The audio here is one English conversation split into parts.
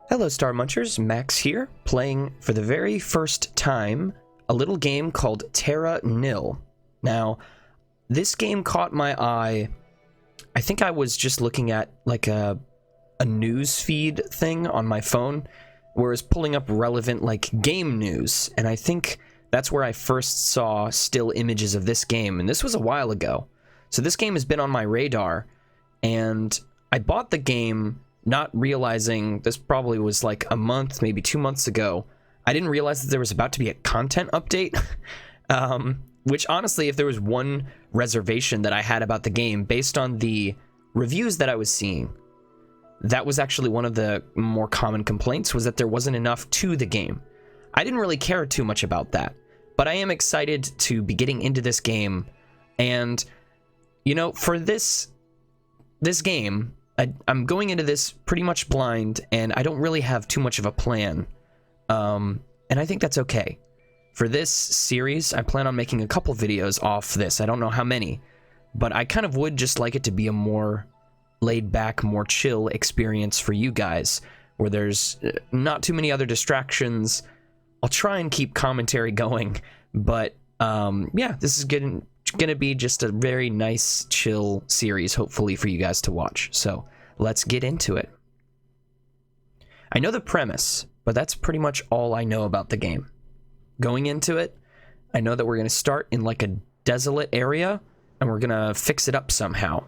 Hello TheStarMunchers, Max here, playing for the very first time a little game called Terra Nil. Now, this game caught my eye. I think I was just looking at like a news feed thing on my phone where it was pulling up relevant like game news, and I think that's where I first saw still images of this game, and this was a while ago. So this game has been on my radar, and I bought the game not realizing, this probably was like a month, maybe 2 months ago. I didn't realize that there was about to be a content update, which honestly, if there was one reservation that I had about the game, based on the reviews that I was seeing, that was actually one of the more common complaints, was that there wasn't enough to the game. I didn't really care too much about that, but I am excited to be getting into this game, and, you know, for this game, I'm going into this pretty much blind, and I don't really have too much of a plan, and I think that's okay. For this series, I plan on making a couple videos off this. I don't know how many, but I kind of would just like it to be a more laid-back, more chill experience for you guys, where there's not too many other distractions. I'll try and keep commentary going, but yeah, this is gonna be just a very nice, chill series, hopefully, for you guys to watch. So let's get into it. I know the premise, but that's pretty much all I know about the game. Going into it, I know that we're gonna start in like a desolate area, and we're gonna fix it up somehow.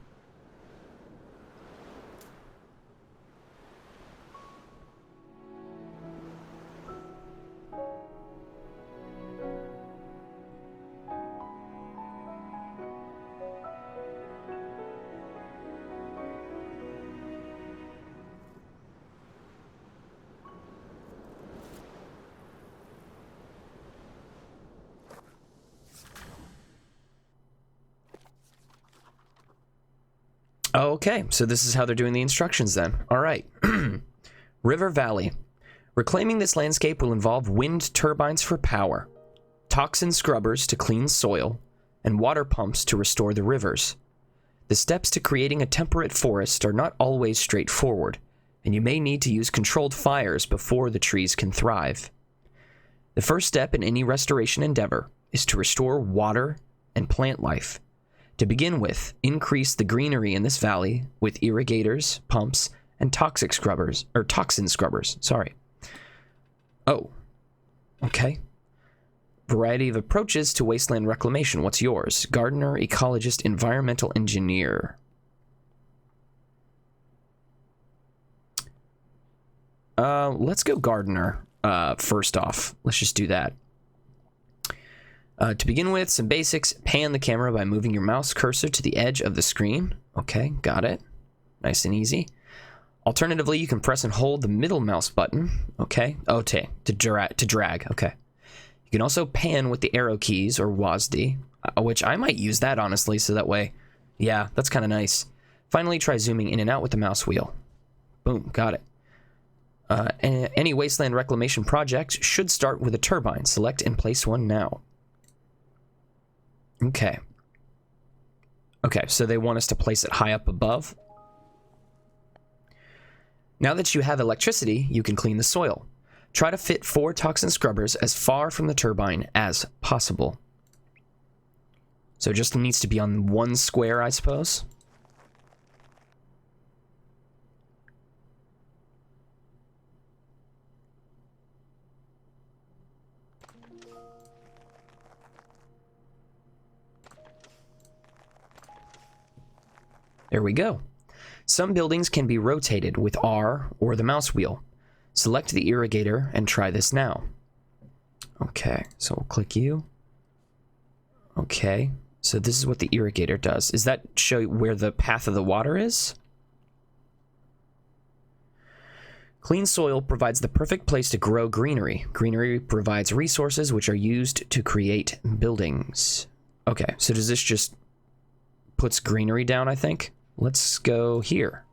Okay, so this is how they're doing the instructions then. All right. River Valley. Reclaiming this landscape will involve wind turbines for power, toxin scrubbers to clean soil, and water pumps to restore the rivers. The steps to creating a temperate forest are not always straightforward, and you may need to use controlled fires before the trees can thrive. The first step in any restoration endeavor is to restore water and plant life. To begin with, increase the greenery in this valley with irrigators, pumps, and toxin scrubbers. Sorry. Oh, okay. Variety of approaches to wasteland reclamation. What's yours? Gardener, ecologist, environmental engineer. Let's go gardener first off. Let's just do that. To begin with, some basics. Pan the camera by moving your mouse cursor to the edge of the screen. Okay, got it. Nice and easy. Alternatively, you can press and hold the middle mouse button. Okay. To drag. Okay. You can also pan with the arrow keys, or WASD, which I might use that, honestly, so that way, yeah, that's kind of nice. Finally, try zooming in and out with the mouse wheel. Boom, got it. Any wasteland reclamation project should start with a turbine. Select and place one now. Okay. Okay, so they want us to place it high up above. Now that you have electricity, you can clean the soil. Try to fit 4 toxin scrubbers as far from the turbine as possible. So it just needs to be on one square, I suppose. There we go. Some buildings can be rotated with R or the mouse wheel. Select the irrigator and try this now. Okay, so we'll click you. Okay, so this is what the irrigator does. Does that show where the path of the water is? Clean soil provides the perfect place to grow greenery. Greenery provides resources which are used to create buildings. Okay, so does this just puts greenery down, I think? Let's go here.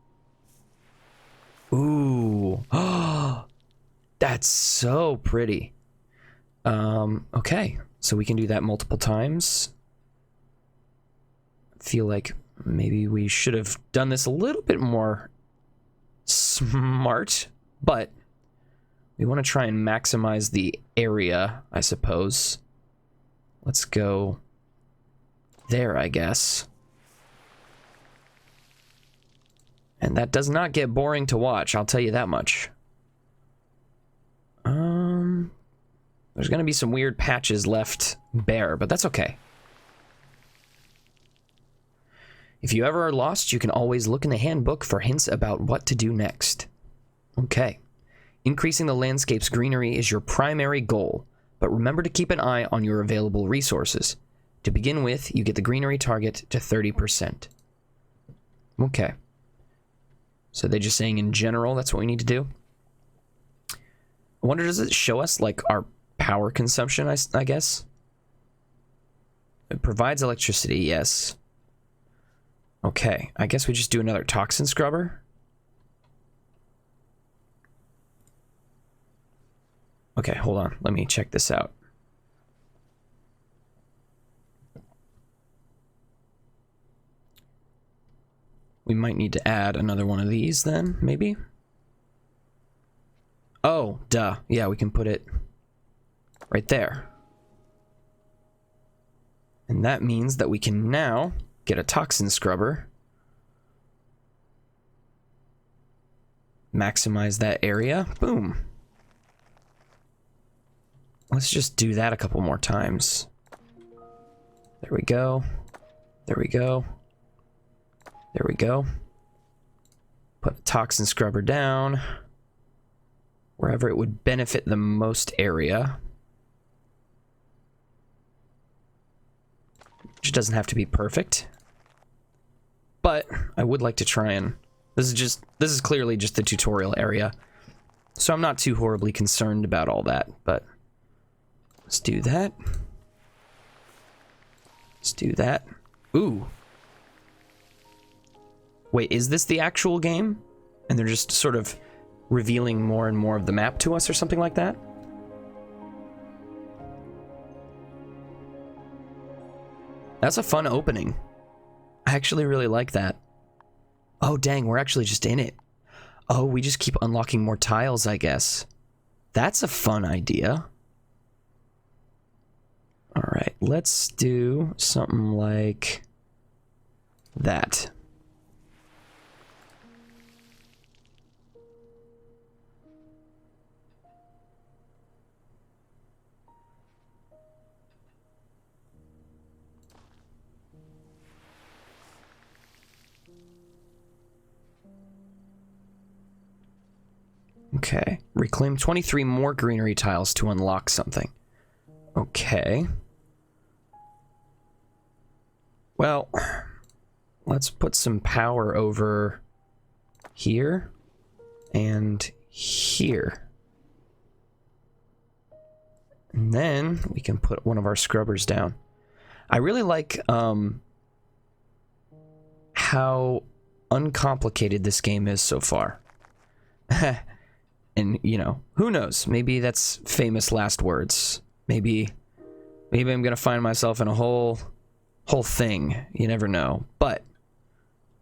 Ooh. Oh, that's so pretty. Okay, so we can do that multiple times. Feel like maybe we should have done this a little bit more smart, but We want to try and maximize the area, I suppose. Let's go there, I guess. And that does not get boring to watch, I'll tell you that much. There's gonna be some weird patches left bare, but that's okay. If you ever are lost, you can always look in the handbook for hints about what to do next. Okay. Increasing the landscape's greenery is your primary goal, but remember to keep an eye on your available resources. To begin with, you get the greenery target to 30%. Okay. So they're just saying in general that's what we need to do? I wonder, does it show us, like, our power consumption, I guess? It provides electricity, yes. Okay, I guess we just do another toxin scrubber. Okay, hold on. Let me check this out. We might need to add another one of these then, maybe? Oh, duh. Yeah, we can put it right there. And that means that we can now get a toxin scrubber. Maximize that area. Boom. Let's just do that a couple more times. There we go. There we go. There we go. Put a toxin scrubber down. Wherever it would benefit the most area. Which doesn't have to be perfect. But I would like to try and... This is clearly just the tutorial area. So I'm not too horribly concerned about all that, but... Let's do that. Let's do that. Ooh. Wait, is this the actual game? And they're just sort of revealing more and more of the map to us or something like that? That's a fun opening. I actually really like that. Oh, dang, we're actually just in it. Oh, we just keep unlocking more tiles, I guess. That's a fun idea. Alright, let's do something like that. Okay. Reclaim 23 more greenery tiles to unlock something. Okay. Well, let's put some power over here and here. And then we can put one of our scrubbers down. I really like how uncomplicated this game is so far. And, you know, who knows? Maybe that's famous last words. Maybe I'm gonna find myself in a whole thing. You never know. But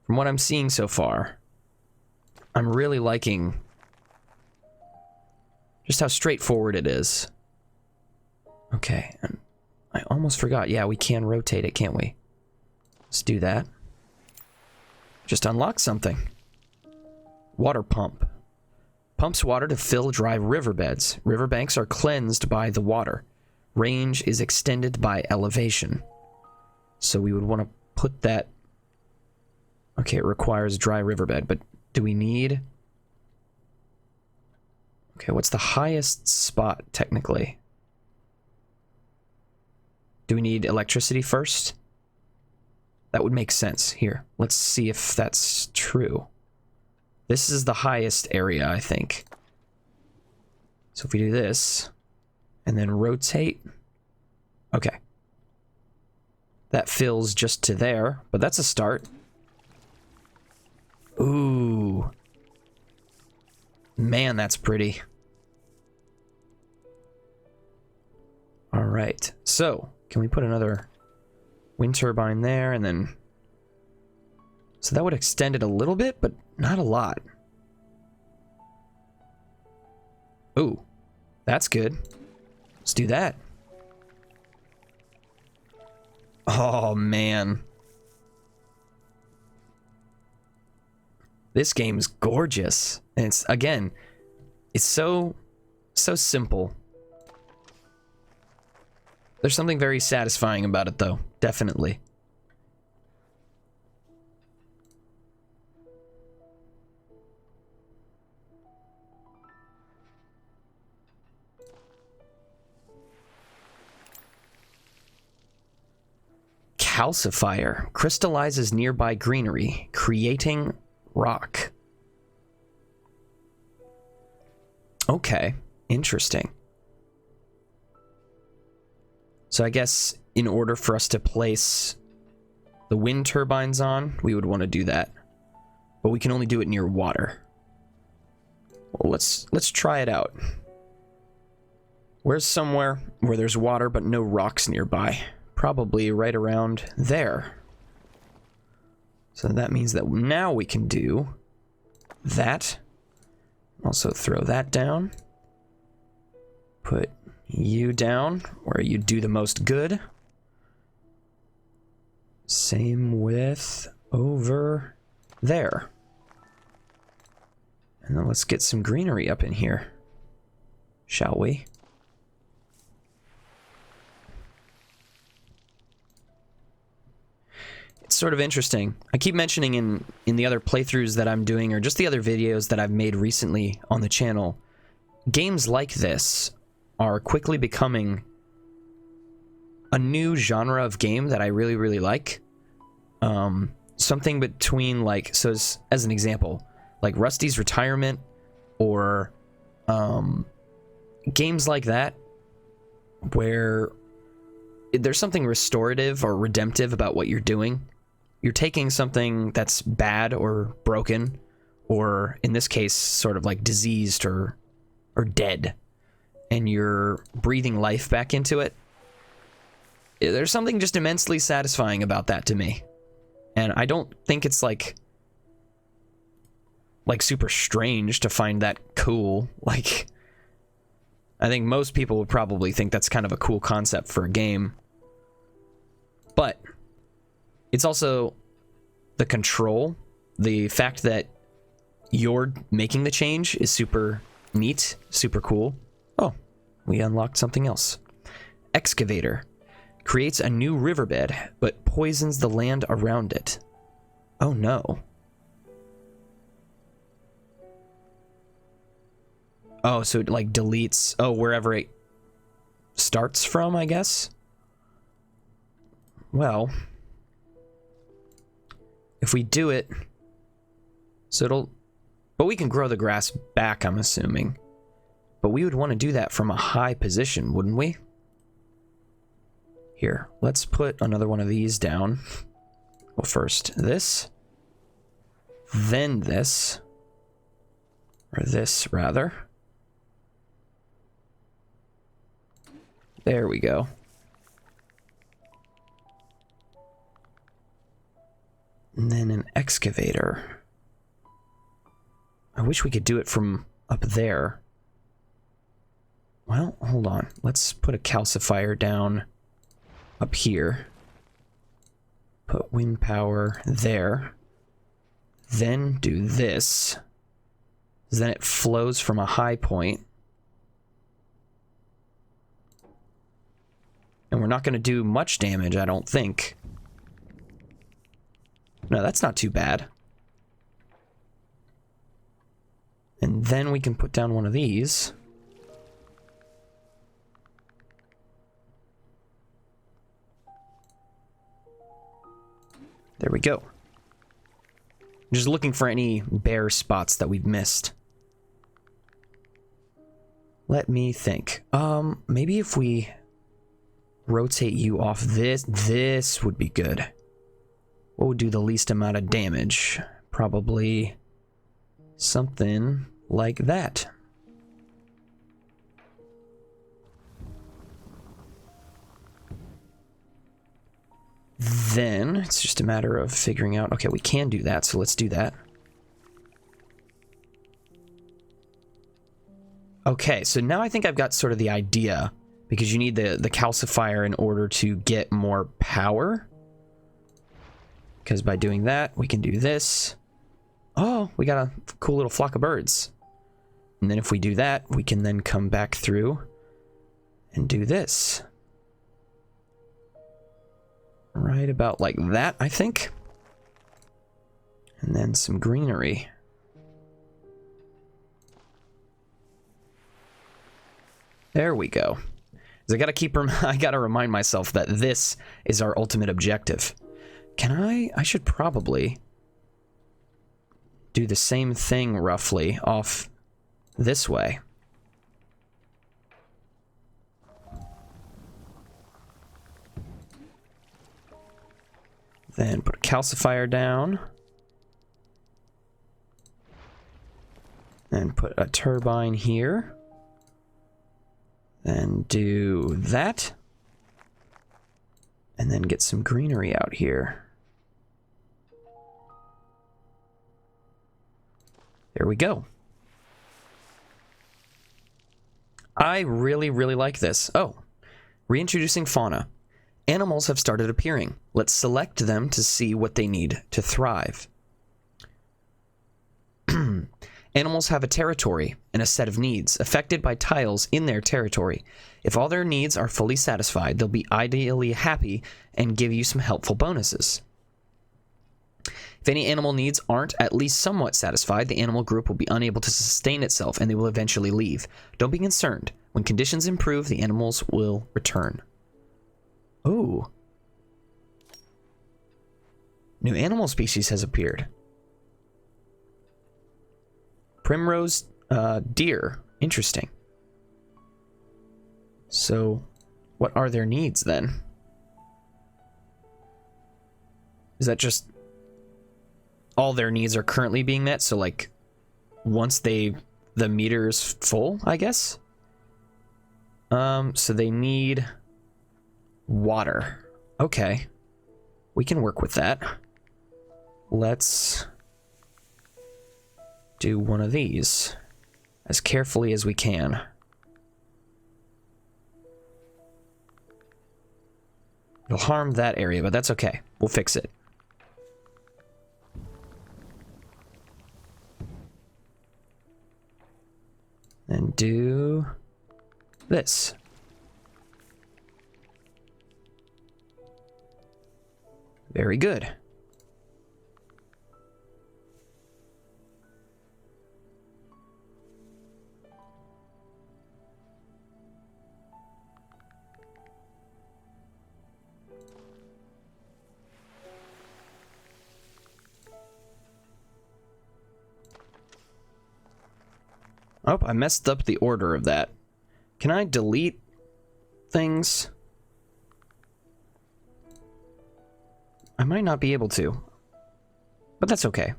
from what I'm seeing so far, I'm really liking just how straightforward it is. Okay, and I almost forgot. Yeah, we can rotate it, can't we? Let's do that. Just unlock something. Water pump. Pumps water to fill dry riverbeds. Riverbanks are cleansed by the water. Range is extended by elevation. So we would want to put that... Okay, it requires dry riverbed, but do we need... Okay, what's the highest spot, technically? Do we need electricity first? That would make sense. Here, let's see if that's true. This is the highest area, I think. So if we do this, and then rotate... Okay. That fills just to there, but that's a start. Ooh. Man, that's pretty. Alright, so, can we put another wind turbine there, and then... So that would extend it a little bit, but not a lot. Ooh. That's good. Let's do that. Oh, man. This game is gorgeous. And it's, again, it's so simple. There's something very satisfying about it, though. Definitely. Calcifier crystallizes nearby greenery, creating rock. Okay, interesting. So I guess in order for us to place the wind turbines on, we would want to do that. But we can only do it near water. Well, let's try it out. Where's somewhere where there's water but no rocks nearby? Probably right around there. So that means that now we can do that. Also throw that down. Put you down where you do the most good. Same with over there. And then let's get some greenery up in here, shall we? It's sort of interesting. I keep mentioning in the other playthroughs that I'm doing, or just the other videos that I've made recently on the channel, games like this are quickly becoming a new genre of game that I really, really like. Something between, like, so as an example, like Rusty's Retirement, or games like that, where there's something restorative or redemptive about what you're doing. You're taking something that's bad or broken, or in this case, sort of like diseased or dead, and you're breathing life back into it. There's something just immensely satisfying about that to me. And I don't think it's like super strange to find that cool. Like, I think most people would probably think that's kind of a cool concept for a game. But it's also the control, the fact that you're making the change is super neat, super cool. Oh, we unlocked something else. Excavator creates a new riverbed, but poisons the land around it. Oh no. Oh, so it like deletes, wherever it starts from, I guess? Well, if we do it, so but we can grow the grass back, I'm assuming. But we would want to do that from a high position, wouldn't we? Here, let's put another one of these down. Well, first this, then this, or this rather. There we go. And then an excavator. I wish we could do it from up there. Well, hold on. Let's put a calcifier down up here. Put wind power there. Then do this. Then it flows from a high point. And we're not going to do much damage, I don't think. No, that's not too bad. And then we can put down one of these. There we go. Just looking for any bare spots that we've missed. Let me think. Maybe if we rotate you off this would be good. What would do the least amount of damage? Probably something like that. Then it's just a matter of figuring out, okay, we can do that, so let's do that. Okay, so now I think I've got sort of the idea, because you need the calcifier in order to get more power. Because by doing that, we can do this. Oh, we got a cool little flock of birds. And then if we do that, we can then come back through and do this. Right about like that, I think. And then some greenery. There we go. I gotta remind myself that this is our ultimate objective. I should probably do the same thing roughly off this way. Then put a calcifier down. Then put a turbine here. Then do that. And then get some greenery out here. There we go. I really, really like this. Oh, reintroducing fauna. Animals have started appearing. Let's select them to see what they need to thrive. Animals have a territory and a set of needs affected by tiles in their territory. If all their needs are fully satisfied, they'll be ideally happy and give you some helpful bonuses. If any animal needs aren't at least somewhat satisfied, the animal group will be unable to sustain itself and they will eventually leave. Don't be concerned. When conditions improve, the animals will return. Ooh. New animal species has appeared. Primrose deer. Interesting. So, what are their needs then? Is that just all their needs are currently being met? So, like, once the meter's full, I guess? So they need water. Okay. We can work with that. Let's do one of these as carefully as we can. It'll harm that area, but that's okay. We'll fix it. And do this. Very good. Oh, I messed up the order of that. Can I delete things? I might not be able to, but that's okay.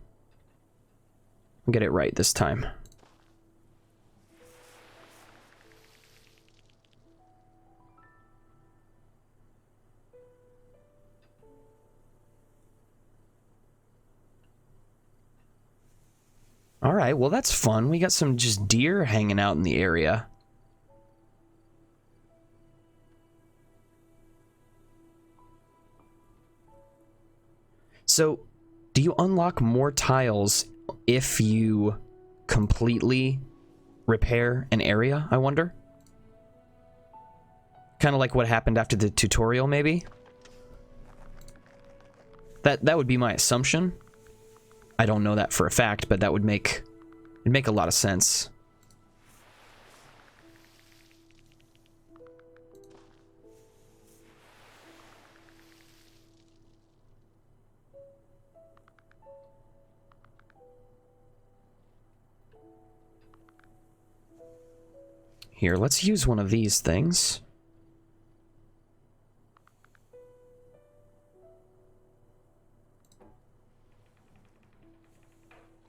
I'll get it right this time. Alright, well that's fun. We got some just deer hanging out in the area. So, do you unlock more tiles if you completely repair an area, I wonder? Kind of like what happened after the tutorial, maybe? That would be my assumption. I don't know that for a fact, but that would make a lot of sense. Here, let's use one of these things.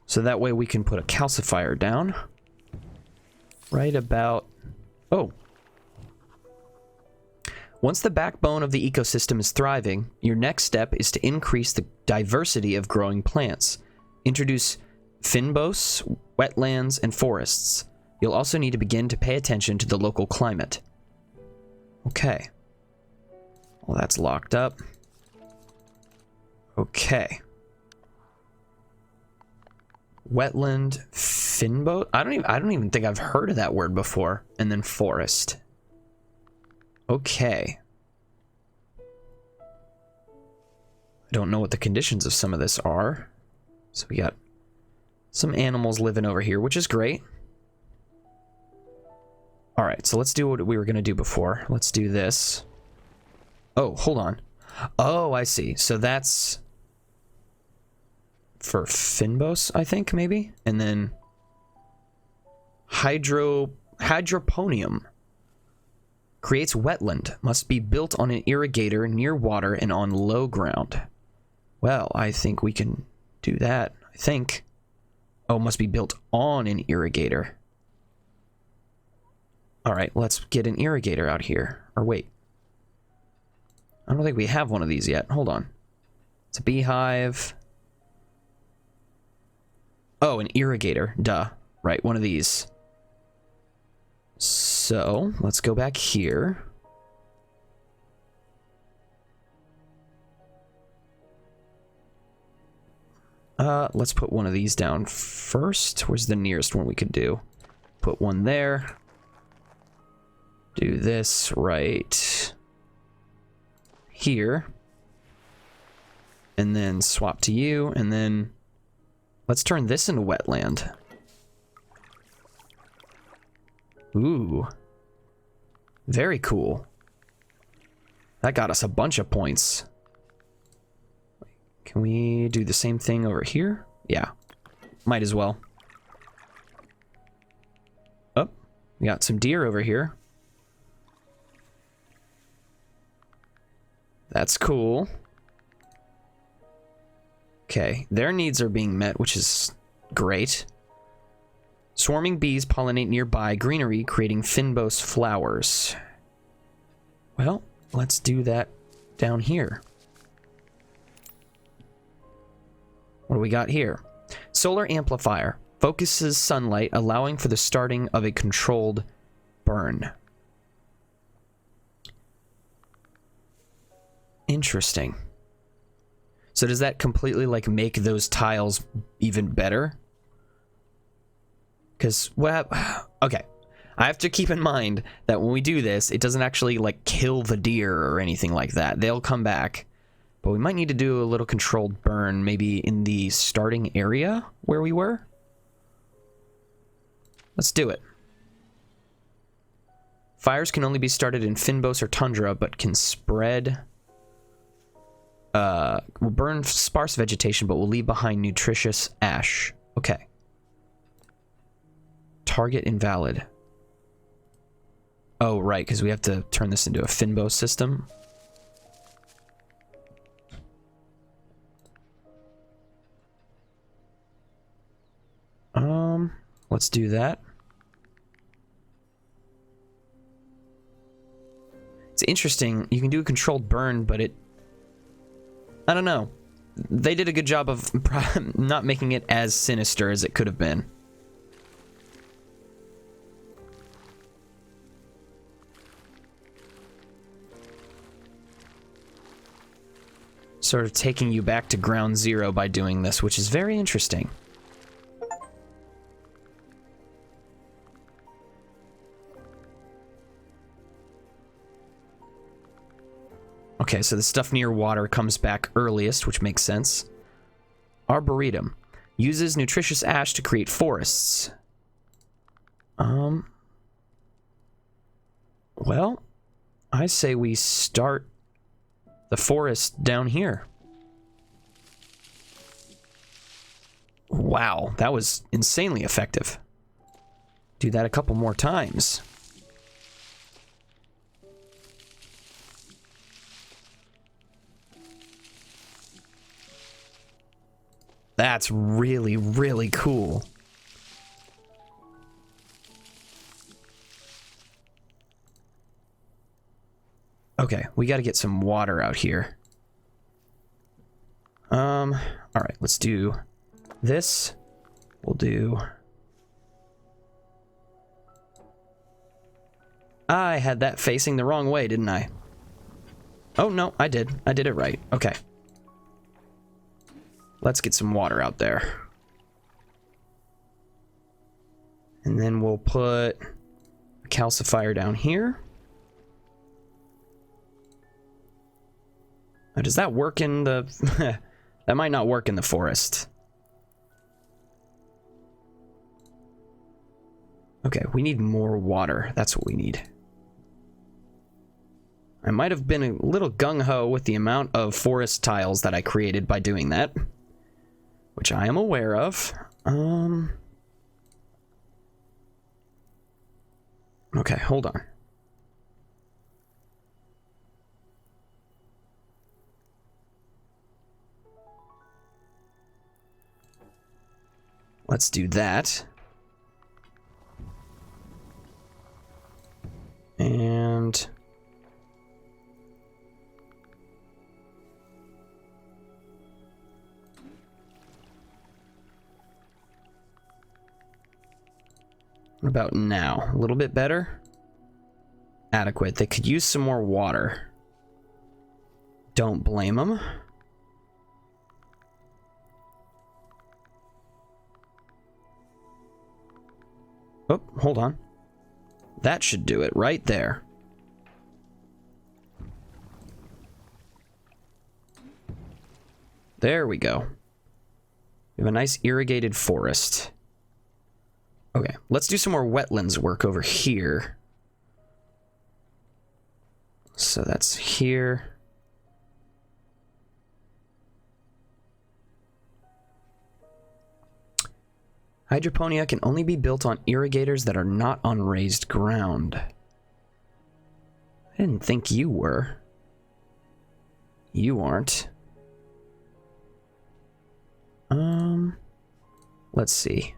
So that way we can put a calcifier down. Right about... Oh. Once the backbone of the ecosystem is thriving, your next step is to increase the diversity of growing plants. Introduce fynbos, wetlands, and forests. You'll also need to begin to pay attention to the local climate. Okay. Well, that's locked up. Okay. Wetland, finboat? I don't even think I've heard of that word before. And then forest. Okay. I don't know what the conditions of some of this are. So we got some animals living over here, which is great. Alright, so let's do what we were going to do before. Let's do this. Oh, hold on. Oh, I see. So that's for Finbos, I think, maybe? And then hydroponium. Creates wetland. Must be built on an irrigator near water and on low ground. Well, I think we can do that. I think. Oh, must be built on an irrigator. Alright, let's get an irrigator out here. Or wait. I don't think we have one of these yet. Hold on. It's a beehive. Oh, an irrigator. Duh. Right, one of these. So, let's go back here. Let's put one of these down first. Where's the nearest one we could do? Put one there. Do this right here. And then swap to you, and then let's turn this into wetland. Ooh. Very cool. That got us a bunch of points. Can we do the same thing over here? Yeah. Might as well. Oh, we got some deer over here. That's cool. Okay, their needs are being met, which is great. Swarming bees pollinate nearby greenery, creating Finbos flowers. Well, let's do that down here. What do we got here? Solar amplifier. Focuses sunlight, allowing for the starting of a controlled burn. Interesting. So does that completely, like, make those tiles even better? Because, well, okay. I have to keep in mind that when we do this, it doesn't actually, like, kill the deer or anything like that. They'll come back. But we might need to do a little controlled burn, maybe in the starting area where we were. Let's do it. Fires can only be started in Finbos or Tundra, but can spread... will burn sparse vegetation, but will leave behind nutritious ash. Okay. Target invalid. Oh, right, because we have to turn this into a Finbo system. Let's do that. It's interesting. You can do a controlled burn, but it... I don't know. They did a good job of not making it as sinister as it could have been. Sort of taking you back to ground zero by doing this, which is very interesting. Okay, so the stuff near water comes back earliest, which makes sense. Arboretum. Uses nutritious ash to create forests. Well, I say we start the forest down here. Wow, that was insanely effective. Do that a couple more times. That's really, really cool. Okay, we got to get some water out here. All right, let's do this. We'll do I had that facing the wrong way, didn't I? Oh, no, I did. I did it right. Okay. Let's get some water out there. And then we'll put a calcifier down here. Now, does that work in the... That might not work in the forest. Okay, we need more water. That's what we need. I might have been a little gung-ho with the amount of forest tiles that I created by doing that, which I am aware of. Okay, hold on. Let's do that. And... what about now? A little bit better? Adequate. They could use some more water. Don't blame them. Oh, hold on. That should do it right there. There we go. We have a nice irrigated forest. Okay, let's do some more wetlands work over here. So that's here. Hydroponia can only be built on irrigators that are not on raised ground. I didn't think you were. You aren't. Let's see.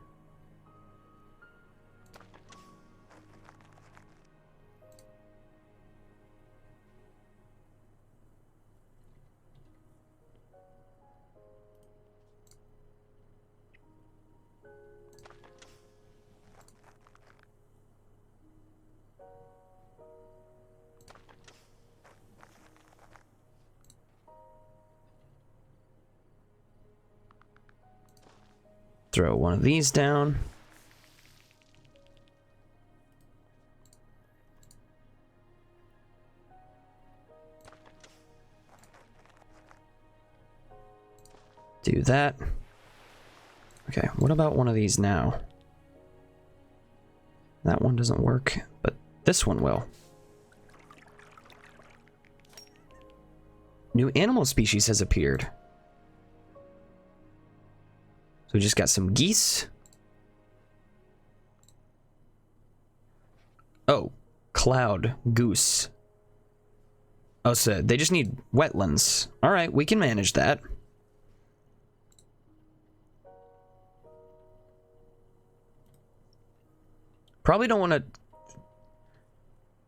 Throw one of these down. Do that. Okay, what about one of these now? That one doesn't work, but this one will. New animal species has appeared. So we just got some geese. Oh, cloud goose. Oh, so they just need wetlands. All right, we can manage that. Probably don't want to...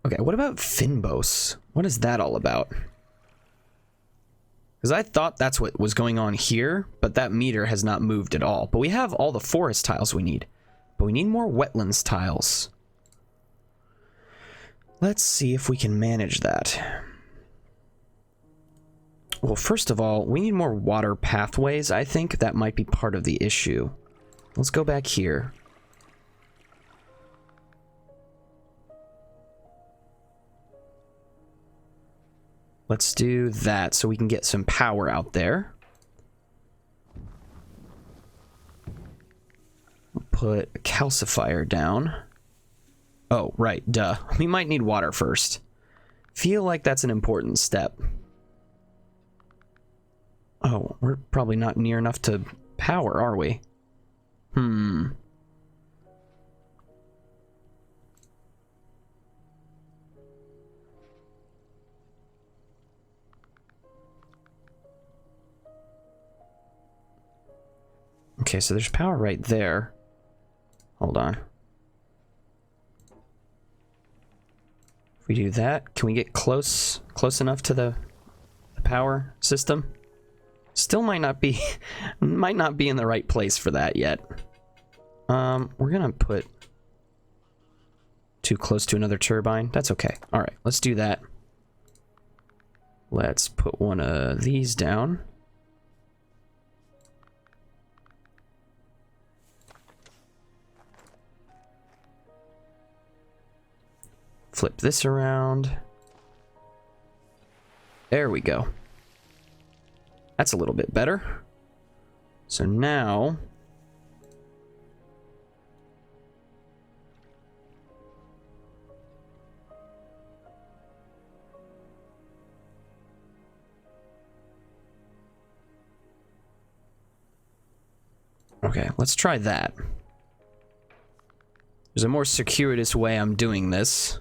Okay, what about Finbos? What is that all about? Because I thought that's what was going on here, but that meter has not moved at all. But we have all the forest tiles we need. But we need more wetlands tiles. Let's see if we can manage that. Well, first of all, we need more water pathways. I think that might be part of the issue. Let's go back here. Let's do that so we can get some power out there. We'll put a calcifier down. Oh, right, duh. We might need water first. Feel like that's an important step. Oh, we're probably not near enough to power, are we? Okay, so there's power right there. Hold on. If we do that, can we get close enough to the power system? Still might not be in the right place for that yet. We're gonna put Too close to another turbine. That's okay. All right, let's do that. Let's put one of these down. Flip this around. There we go. That's a little bit better. So now... Okay, let's try that. There's a more circuitous way I'm doing this,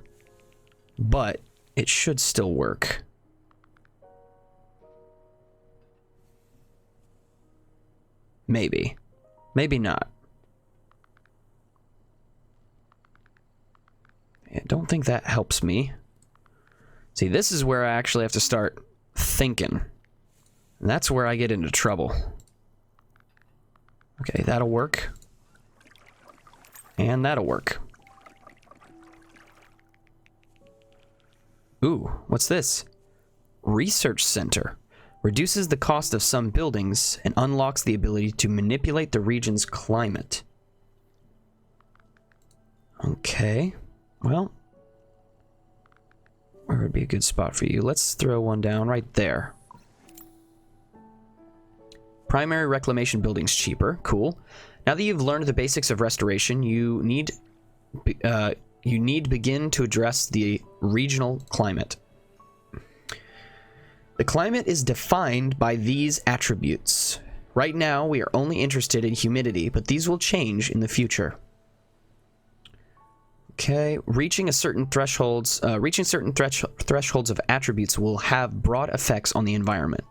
but it should still work. Maybe. Maybe not. I don't think that helps me. See, this is where I actually have to start thinking. And that's where I get into trouble. Okay, that'll work. And that'll work. Ooh, what's this? Research Center. Reduces the cost of some buildings and unlocks the ability to manipulate the region's climate. Okay, well, where would be a good spot for you? Let's throw one down right there. Primary reclamation buildings cheaper. Cool. Now that you've learned the basics of restoration, you need begin to address the regional climate. The climate is defined by these attributes. Right now, we are only interested in humidity, but these will change in the future. Okay, reaching certain thresholds of attributes will have broad effects on the environment.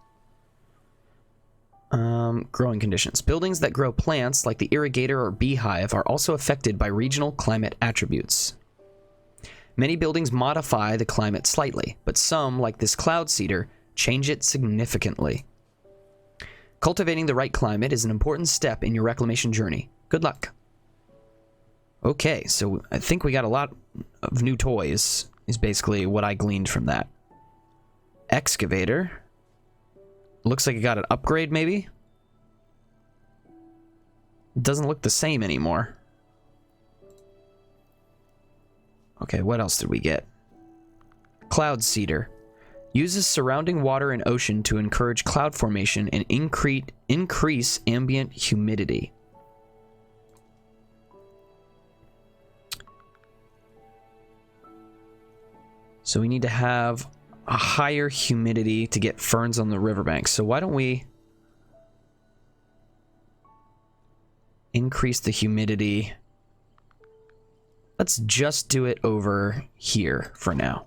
Growing conditions. Buildings that grow plants, like the irrigator or beehive, are also affected by regional climate attributes. Many buildings modify the climate slightly, but some, like this cloud seeder, change it significantly. Cultivating the right climate is an important step in your reclamation journey. Good luck. Okay, so I think we got a lot of new toys, is basically what I gleaned from that. Excavator. Looks like it got an upgrade, maybe? Doesn't look the same anymore. Okay, what else did we get? Cloud seeder. Uses surrounding water and ocean to encourage cloud formation and increase ambient humidity. So we need to have a higher humidity to get ferns on the riverbank. So why don't we increase the humidity? Let's just do it over here for now.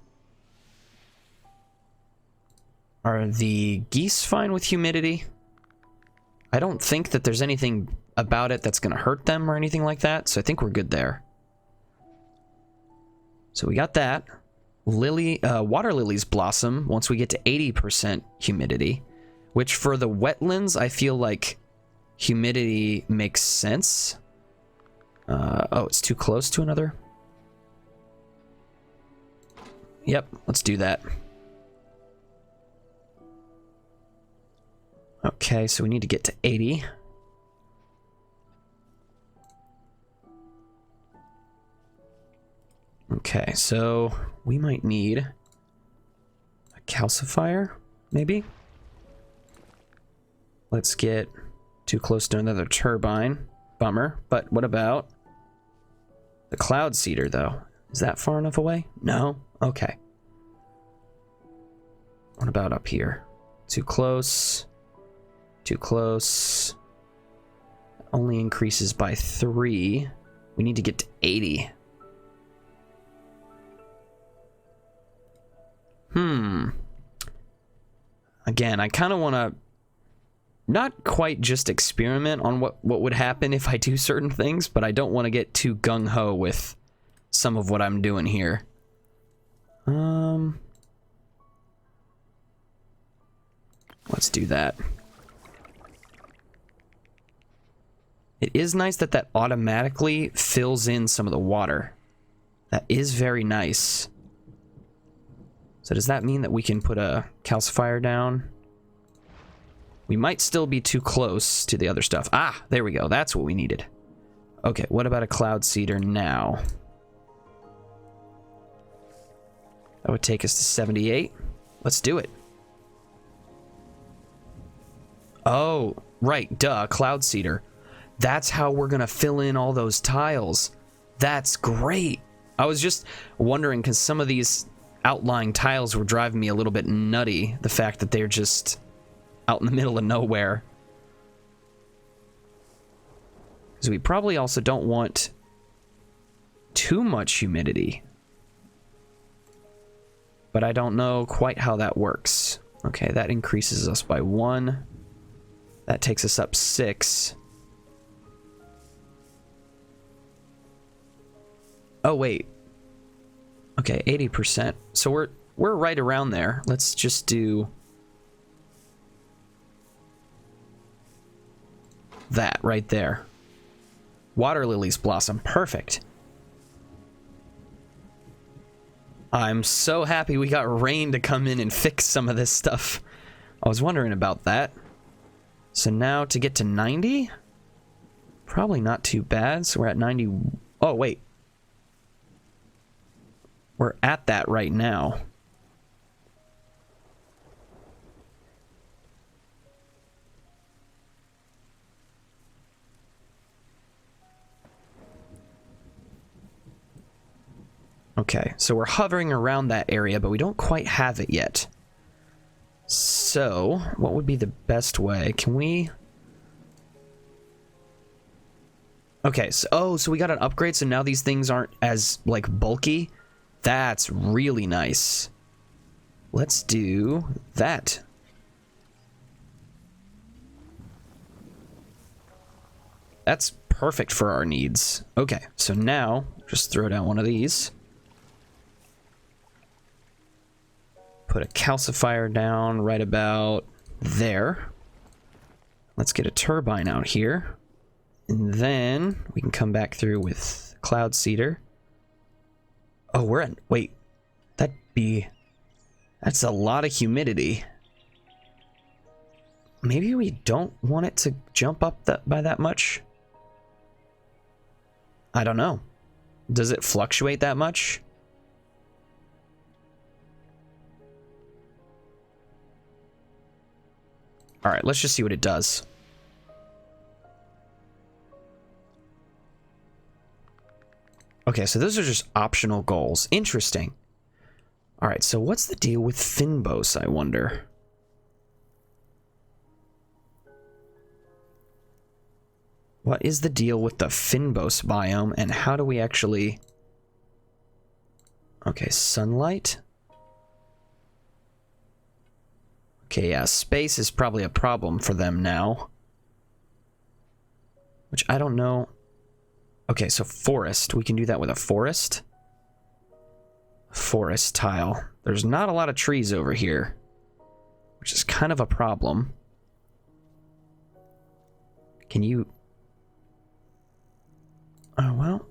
Are the geese fine with humidity? I don't think that there's anything about it that's going to hurt them or anything like that, so I think we're good there. So we got that. Water lilies blossom once we get to 80% humidity, which for the wetlands, I feel like humidity makes sense. Oh, it's too close to another. Yep, let's do that. Okay, so we need to get to 80. Okay, so we might need a calcifier, maybe? Let's get too close to another turbine. Bummer. But what about the cloud seeder, though? Is that far enough away? No? Okay. What about up here? Too close. Too close. Only increases by 3. We need to get to 80. Again, I kind of want to not quite just experiment on what would happen if I do certain things, but I don't want to get too gung-ho with some of what I'm doing here. Let's do that. It is nice that that automatically fills in some of the water. That is very nice. So does that mean that we can put a calcifier down? We might still be too close to the other stuff. Ah, there we go. That's what we needed. Okay, what about a cloud seeder now? That would take us to 78. Let's do it. Oh, right, duh, cloud seeder. That's how we're gonna fill in all those tiles. That's great. I was just wondering, because some of these outlying tiles were driving me a little bit nutty. The fact that they're just out in the middle of nowhere. Because we probably also don't want too much humidity. But I don't know quite how that works. Okay, that increases us by 1. That takes us up 6. Oh, wait. Okay, 80%. So we're right around there. Let's just do that right there. Water lilies blossom. Perfect. I'm so happy we got rain to come in and fix some of this stuff. I was wondering about that. So now to get to 90? Probably not too bad. So we're at 90. Oh, wait. We're at that right now. Okay, so we're hovering around that area, but we don't quite have it yet. So, what would be the best way? Can we... Okay, so, so we got an upgrade, so now these things aren't as, like, bulky. That's really nice. Let's do that. That's perfect for our needs. Okay, so now, just throw down one of these. Put a calcifier down right about there. Let's get a turbine out here. And then we can come back through with cloud seeder. Oh, we're at... Wait. That's a lot of humidity. Maybe we don't want it to jump up by that much? I don't know. Does it fluctuate that much? Alright, let's just see what it does. Okay, so those are just optional goals. Interesting. Alright, so what's the deal with Finbos, I wonder? What is the deal with the Finbos biome, and how do we actually... Okay, sunlight? Okay, yeah, space is probably a problem for them now. Which I don't know. Okay, so forest. We can do that with a forest. Forest tile. There's not a lot of trees over here, which is kind of a problem. Can you... Oh, well.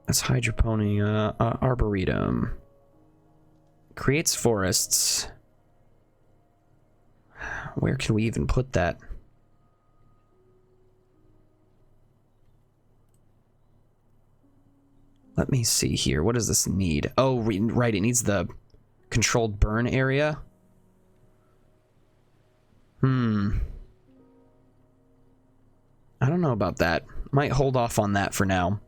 That's hydroponic, arboretum. Creates forests. Where can we even put that? Let me see here. What does this need? Oh, right. It needs the controlled burn area. I don't know about that. Might hold off on that for now.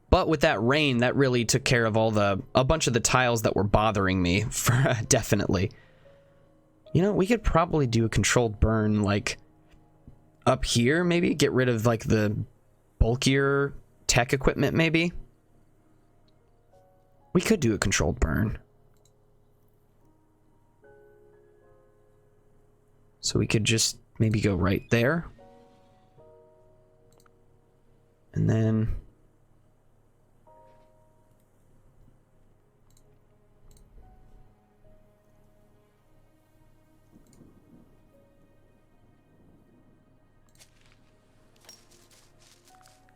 But with that rain, that really took care of a bunch of the tiles that were bothering me, for definitely. You know, we could probably do a controlled burn, like, up here, maybe? Get rid of, like, the bulkier tech equipment, maybe? We could do a controlled burn. So we could just maybe go right there. And then...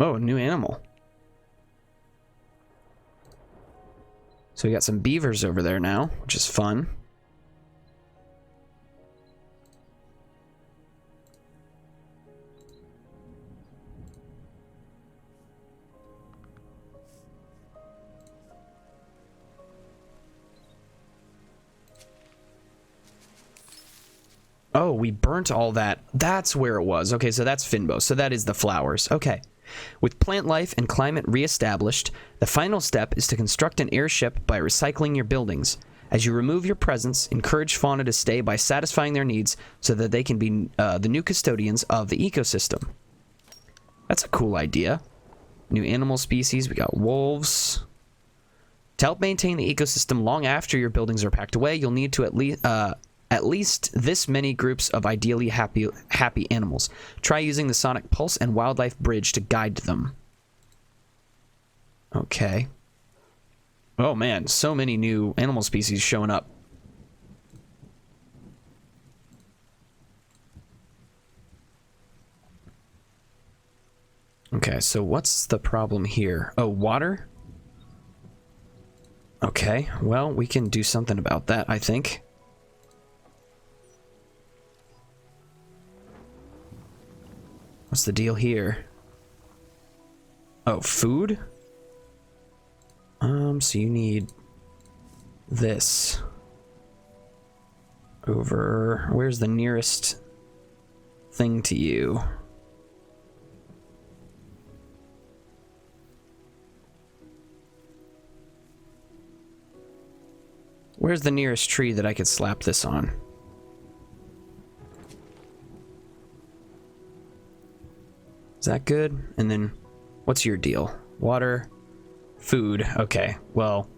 Oh, a new animal. So we got some beavers over there now, which is fun. Oh, we burnt all that. That's where it was. Okay, so that's Finbo. So that is the flowers. Okay. With plant life and climate reestablished, the final step is to construct an airship by recycling your buildings. As you remove your presence, encourage fauna to stay by satisfying their needs so that they can be the new custodians of the ecosystem. That's a cool idea. New animal species. We got wolves. To help maintain the ecosystem long after your buildings are packed away, you'll need to at least this many groups of ideally happy animals. Try using the Sonic Pulse and Wildlife Bridge to guide them. Okay. Oh man, so many new animal species showing up. Okay, so what's the problem here? Oh, water? Okay, well, we can do something about that, I think. What's the deal here? Oh, food? So you need this. Over... Where's the nearest thing to you? Where's the nearest tree that I could slap this on? Is that good? And then, what's your deal? Water, food. Okay, well,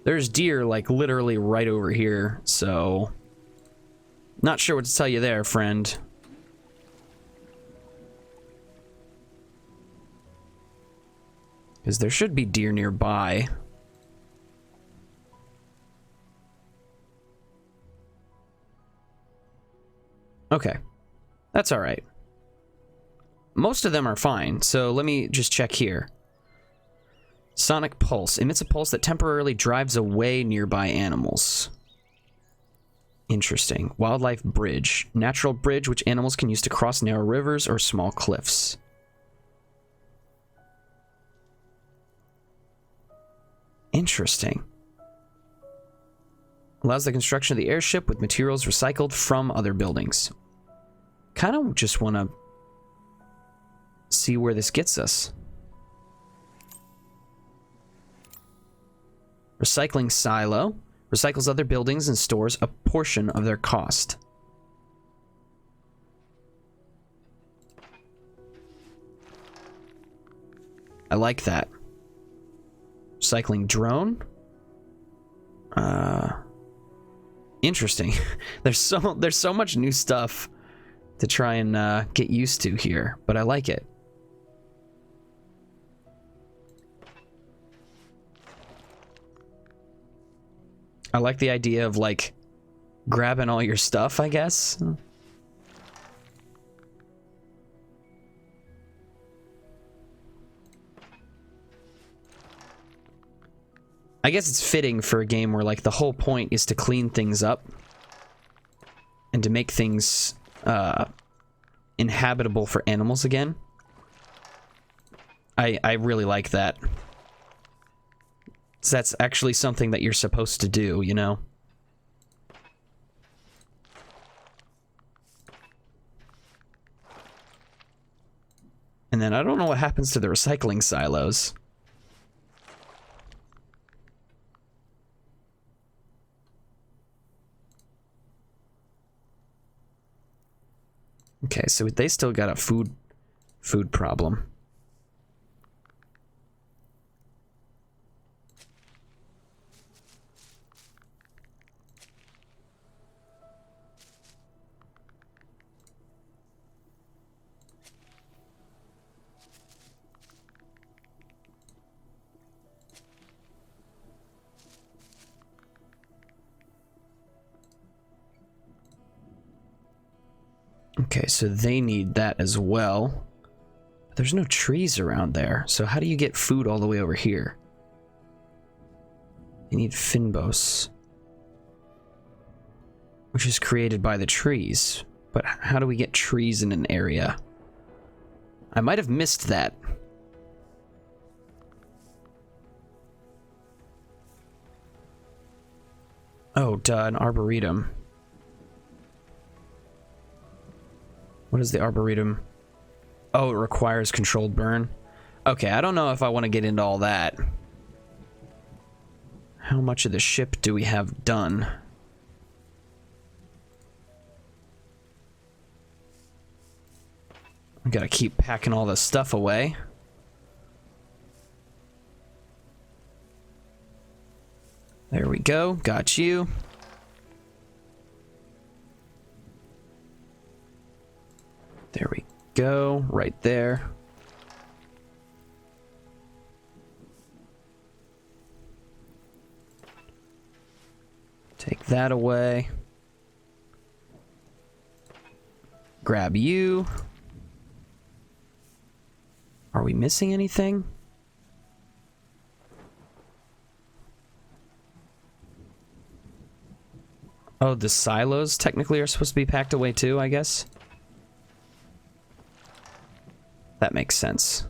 there's deer, like, literally right over here, so... Not sure what to tell you there, friend. Because there should be deer nearby. Okay, that's all right. Most of them are fine, so let me just check here. Sonic Pulse emits a pulse that temporarily drives away nearby animals. Interesting. Wildlife Bridge. Natural bridge which animals can use to cross narrow rivers or small cliffs. Interesting. Allows the construction of the airship with materials recycled from other buildings. Kind of just want to see where this gets us. Recycling silo. Recycles other buildings and stores a portion of their cost. I like that. Recycling drone. Interesting. There's so much new stuff to try and get used to here, but I like it. I like the idea of, like, grabbing all your stuff, I guess. I guess it's fitting for a game where, like, the whole point is to clean things up and to make things inhabitable for animals again. I really like that. So that's actually something that you're supposed to do, you know? And then I don't know what happens to the recycling silos. Okay, so they still got a food problem. Okay, so they need that as well. there's no trees around there. So how do you get food all the way over here? You need Finbos, which is created by the trees. But how do we get trees in an area? I might have missed that. Oh, duh, an arboretum. What is the arboretum? Oh, it requires controlled burn. Okay, I don't know if I want to get into all that. How much of the ship do we have done? I gotta keep packing all this stuff away. There we go. Got you. There we go. Right there. Take that away. Grab you. Are we missing anything? Oh, the silos technically are supposed to be packed away too, I guess. That makes sense.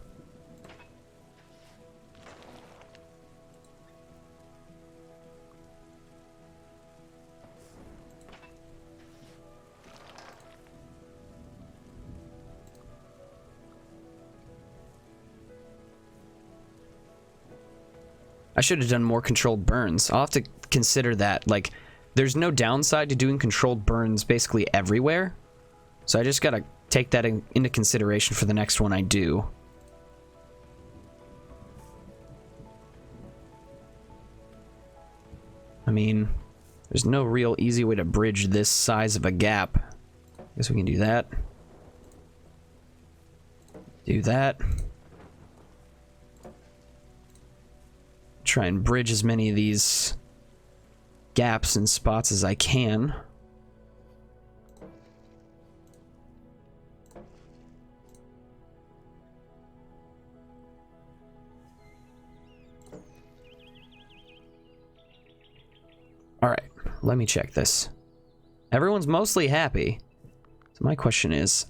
I should have done more controlled burns. I'll have to consider that. Like, there's no downside to doing controlled burns basically everywhere. So I just gotta take that into consideration for the next one I do. I mean, there's no real easy way to bridge this size of a gap. I guess we can do that. Do that. Try and bridge as many of these gaps and spots as I can. All right, let me check this. Everyone's mostly happy. So my question is,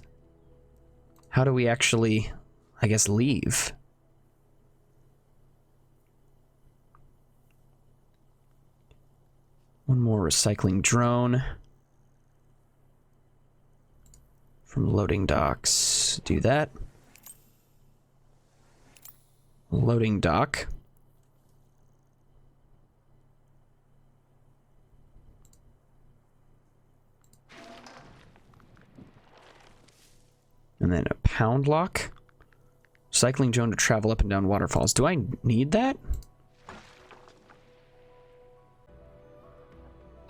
how do we actually, I guess, leave? One more recycling drone. From loading docks. Do that. Loading dock. And then a pound lock. Recycling drone to travel up and down waterfalls. Do I need that?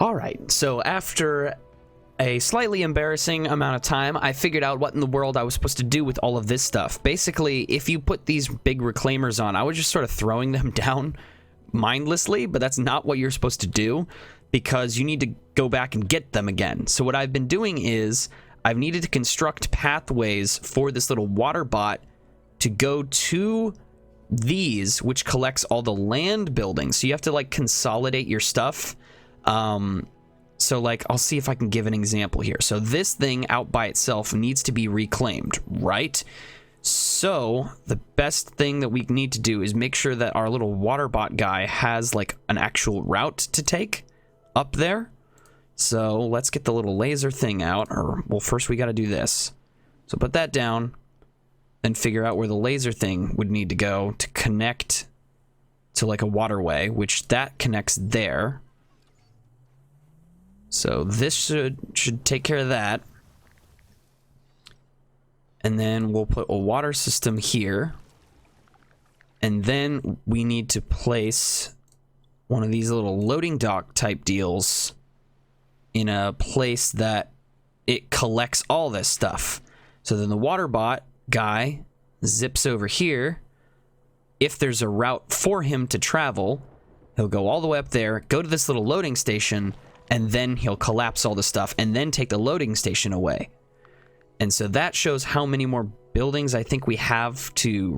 Alright, so after a slightly embarrassing amount of time, I figured out what in the world I was supposed to do with all of this stuff. Basically, if you put these big reclaimers on, I was just sort of throwing them down mindlessly, but that's not what you're supposed to do, because you need to go back and get them again. So what I've been doing is, I've needed to construct pathways for this little water bot to go to these, which collects all the land buildings. So you have to, like, consolidate your stuff. So, like, I'll see if I can give an example here. So this thing out by itself needs to be reclaimed, right? So the best thing that we need to do is make sure that our little water bot guy has, like, an actual route to take up there. So let's get the little laser thing out, or, well, first we got to do this. So put that down and figure out where the laser thing would need to go to connect to, like, a waterway, which that connects there. So this should take care of that. And then we'll put a water system here. And then we need to place one of these little loading dock type deals in a place that it collects all this stuff. So then the water bot guy zips over here. If there's a route for him to travel, he'll go all the way up there, go to this little loading station, and then he'll collapse all the stuff and then take the loading station away. And so that shows how many more buildings I think we have to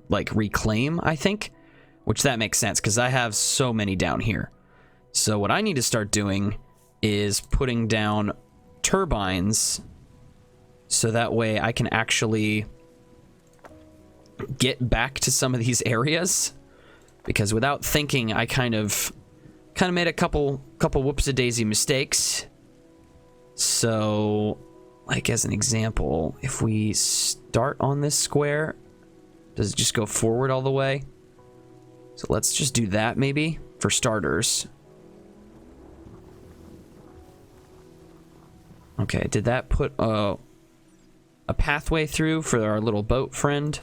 reclaim, I think. Which that makes sense, because I have so many down here. So what I need to start doing is putting down turbines so that way I can actually get back to some of these areas. Because without thinking, I kind of made a couple whoops-a-daisy mistakes. So, like as an example, if we start on this square, does it just go forward all the way? So let's just do that maybe, for starters. Okay, did that put a pathway through for our little boat friend?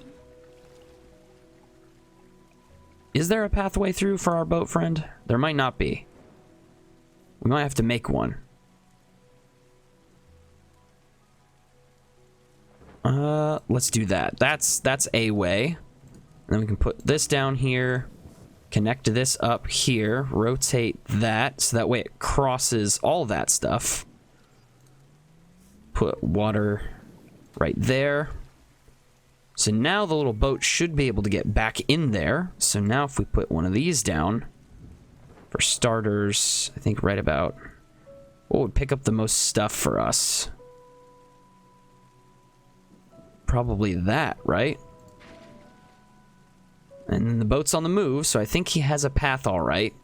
Is there a pathway through for our boat friend? There might not be. We might have to make one. Let's do that. That's a way. And then we can put this down here. Connect this up here. Rotate that so that way it crosses all that stuff. Put water right there. So now the little boat should be able to get back in there. So now if we put one of these down, for starters, I think right about what would pick up the most stuff for us? Probably that, right? And then the boat's on the move, so I think he has a path all right.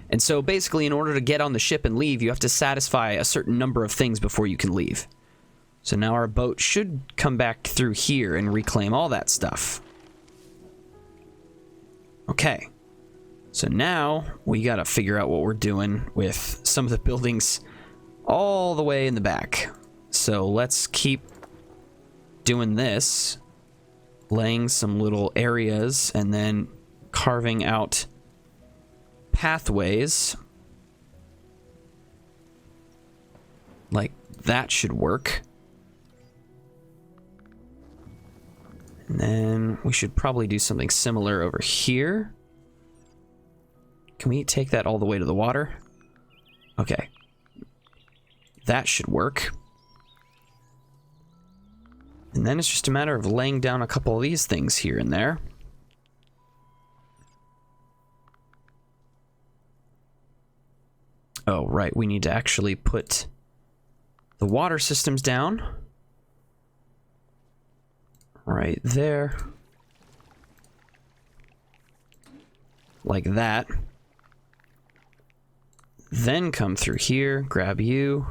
And so basically, in order to get on the ship and leave, you have to satisfy a certain number of things before you can leave. So now our boat should come back through here and reclaim all that stuff. Okay. So now we gotta figure out what we're doing with some of the buildings all the way in the back. So let's keep doing this. Laying some little areas and then carving out pathways. Like that should work. And then we should probably do something similar over here. Can we take that all the way to the water? Okay. That should work. And then it's just a matter of laying down a couple of these things here and there. Oh, right. We need to actually put the water systems down. Right there. Like that. Then come through here, grab you.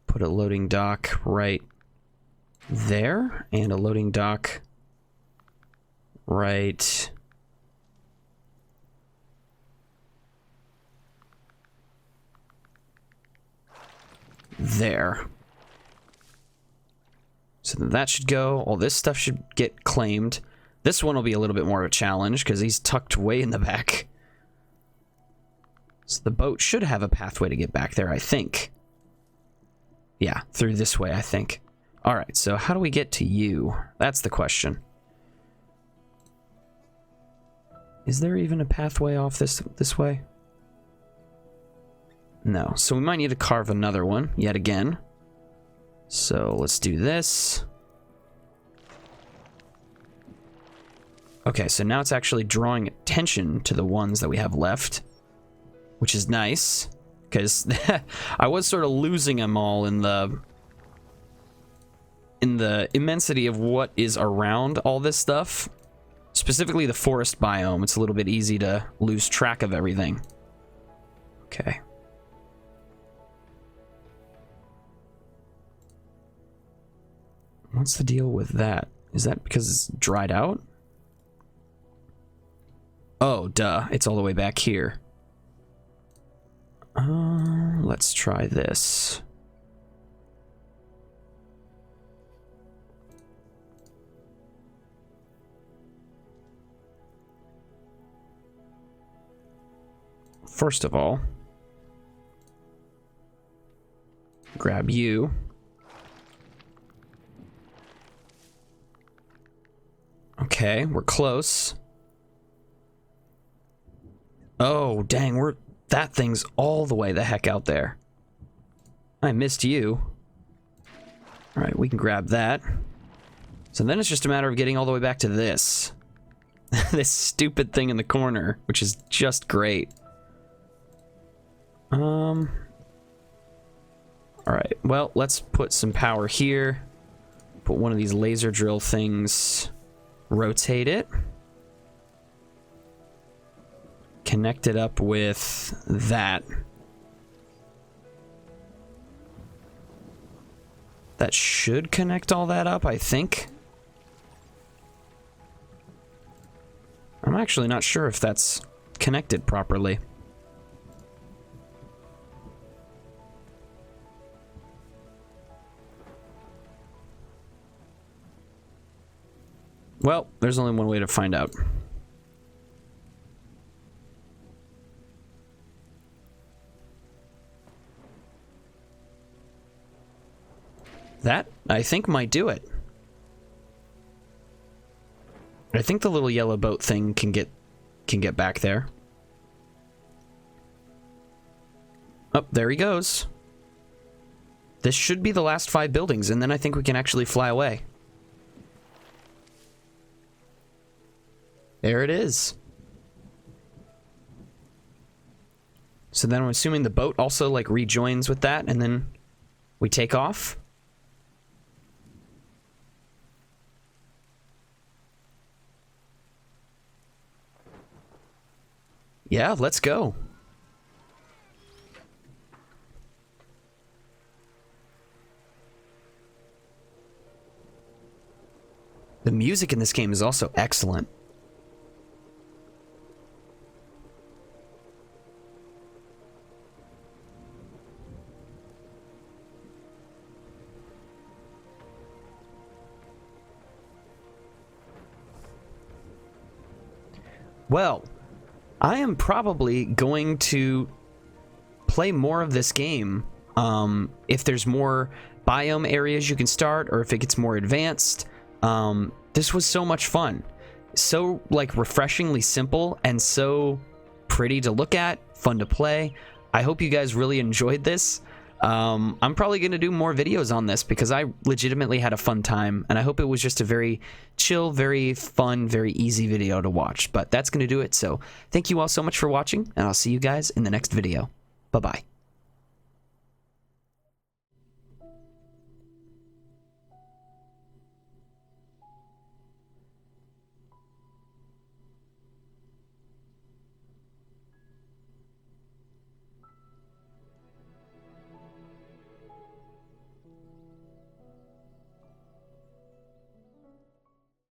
Put a loading dock right there, and a loading dock right there. So that should go. All this stuff should get claimed. This one will be a little bit more of a challenge because he's tucked way in the back. So the boat should have a pathway to get back there, I think. Yeah, through this way, I think. Alright, so how do we get to you? That's the question. Is there even a pathway off this way? No, so we might need to carve another one, yet again. So let's do this. Okay, so now it's actually drawing attention to the ones that we have left, which is nice. Because I was sort of losing them all in the immensity of what is around all this stuff. Specifically the forest biome. It's a little bit easy to lose track of everything. Okay. What's the deal with that? Is that because it's dried out? Oh, duh. It's all the way back here. Let's try this. First of all, grab you. Okay, we're close. Oh, dang, that thing's all the way the heck out there. I missed you. All right, we can grab that. So then it's just a matter of getting all the way back to this. This stupid thing in the corner, which is just great. All right, well, let's put some power here. Put one of these laser drill things, rotate it. Connect it up with that. That should connect all that up, I think. I'm actually not sure if that's connected properly. Well, there's only one way to find out. That, I think, might do it. I think the little yellow boat thing can get back there. Oh, there he goes. This should be the last 5 buildings, and then I think we can actually fly away. There it is. So then I'm assuming the boat also, like, rejoins with that, and then we take off. Yeah, let's go. The music in this game is also excellent. Well, I am probably going to play more of this game if there's more biome areas you can start, or if it gets more advanced. This was so much fun. So, like, refreshingly simple and so pretty to look at, fun to play. I hope you guys really enjoyed this. I'm probably going to do more videos on this because I legitimately had a fun time, and I hope it was just a very chill, very fun, very easy video to watch. But that's going to do it, so thank you all so much for watching, and I'll see you guys in the next video. Bye-bye.